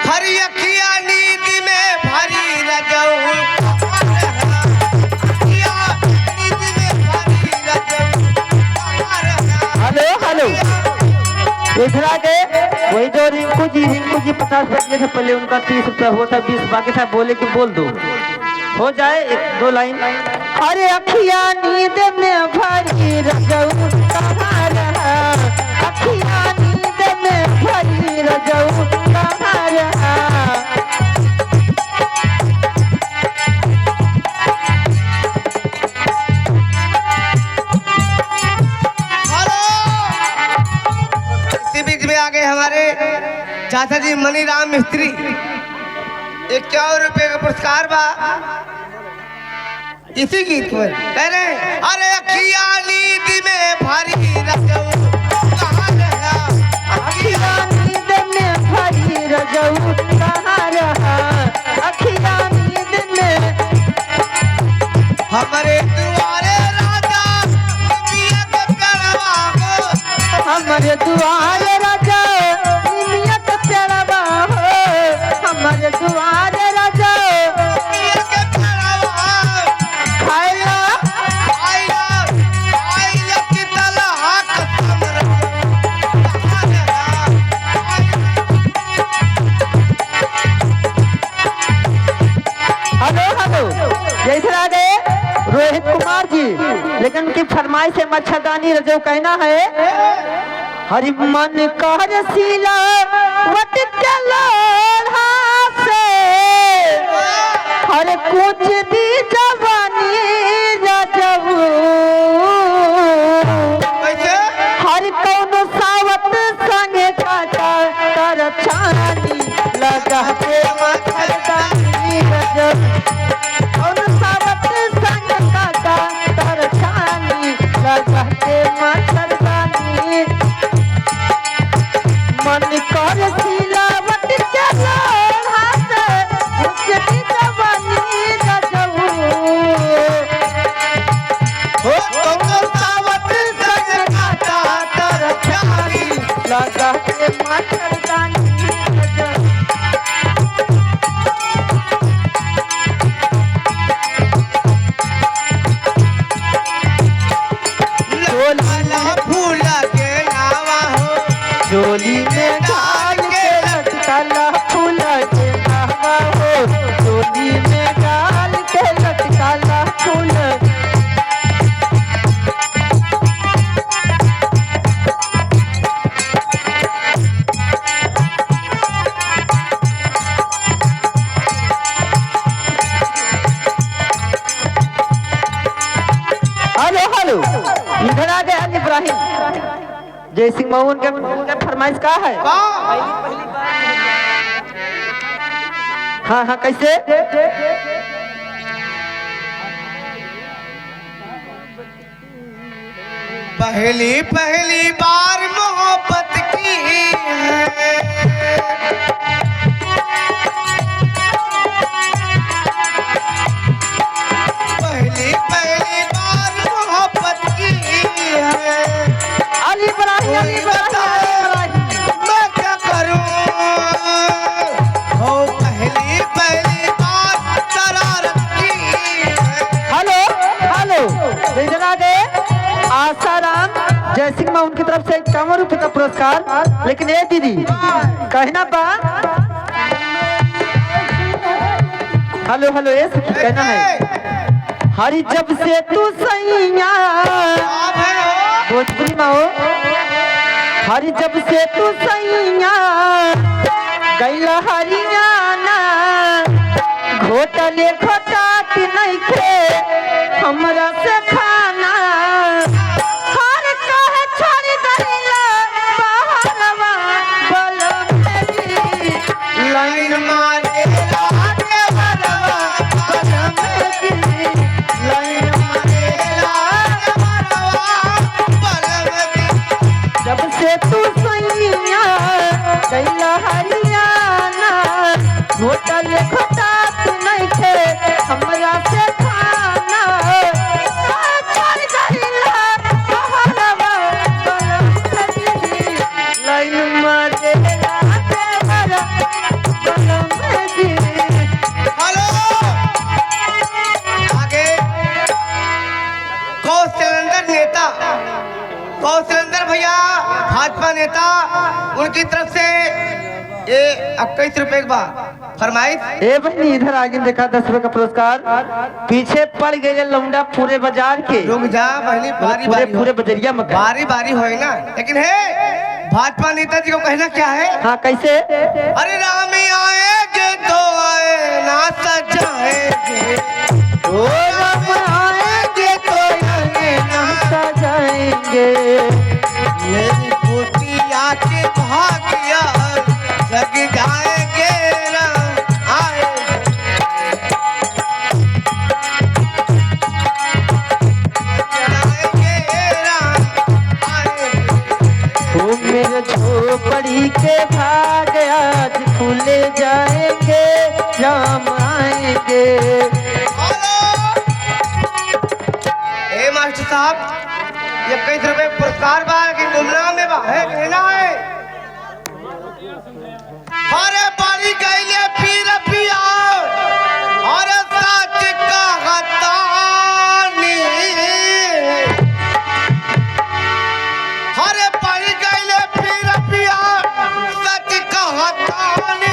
हरी अखिया नींद में भरी रजऊ हेलो हेलो इधर आके वही जो रिंकू जी 50 रुपये थे पहले उनका 30 रुपया हुआ था 20 बाकी था बोले कि बोल दो हो जाए एक दो लाइन। अरे अखिया नींद में भरी रजऊ कहाँ रहा अखिया नींद में भरी रजऊ कहाँ रहा। आगे हमारे चाचा जी मनीराम मिस्त्री 51 रुपये का पुरस्कार बा इसी गीत पर कह रहे अरे अखिया नींद में भरी रजऊ कहाँ रहा अखिया नींद में भरी रजऊ कहाँ रहा अखिया नींद में हमारे दुआरे राजा दुनिया के करवा हो हमारे दुआरे हमारे दुआरे राजा खाइला की तलहा हेलो हेलो जैसे आ गए रोहित कुमार जी लेकिन उनकी फरमाइश है मच्छरदानी रजो कहना है हरि मन कर सीला वट हर कुछ दी जवानी रजबू हर कौन सावत संगे काटा कर छानी लगा के मच्छरदानी रजब कौन सावत संगे काटा कर छानी लगा के मच्छरदानी मन कर सिलावट चलो लगा के मच्छरदानी फूल के नावा हो चोली में डाल के लटकाला फूल के नावा हो चोली में डाल के लटकाला फूल इधर आ गए इब्राहिम जय सिंह मऊन के फरमाइश का है हाँ हाँ कैसे पहली पहली बार मोहब्बत की है मैं क्या करूं हो पहली पहली बार शरारत की हेलो हेलो इधर आ गए आसाराम जय सिंह में उनकी तरफ से 51 रुपये का पुरस्कार लेकिन ये दीदी कहना बा हेलो हेलो ये कहना है हरी जब से तू सैया भोजपुरी में हो हरी जब से तू सैया गैला हरियाणा घोटले घोटात नहीं खे हमरा से खाना हर कहे छोड़ दहिला बहरवा बलम मेरी लाइन मारे लागे बरवा बलम मेरी लाइन मारे लागे बरवा बलम जब से तू सैया गैला हरियाणा होटल घोटात नहीं थे हमरा से खाना छोड़ दहिला बहरवा बलम मेरी लाइन मारे लागे बरवा बलम जी। हेलो आगे कौशलेंद्र नेता, कौशलेंद्र भैया भाजपा नेता, उनकी तरफ से ये 21 रुपए का फरमाइश। ए बहनी इधर आगे देखा 10 रुपए का पुरस्कार पीछे पड़ गए लौंडा पूरे बाजार के। रुक जा बहनी, बारी पूरे बारी पूरे बजरिया में गए। बारी बारी होए ना, लेकिन है भाजपा नेता जी को कहना क्या है? हाँ कैसे? अरे राम आएंगे तो आए ना सजाएंगे, ओ राम आएंगे तो आए ना सजाएंगे। मेरी कुटिया के भाग्य जग जाएंगे राम आएंगे। जाएंगे राम आएंगे। ओ मेरे झोपड़ी के भाग आज खुले जाएंगे, राम आएंगे। ए मास्टर साहब, ये 21 रुपए पुरस्कार बा कि गुमनाम में बा है कहना है? अरे बारी गईले पीर पिया और सच कहतानी, अरे बारी गईले पीर पिया सच कहतानी।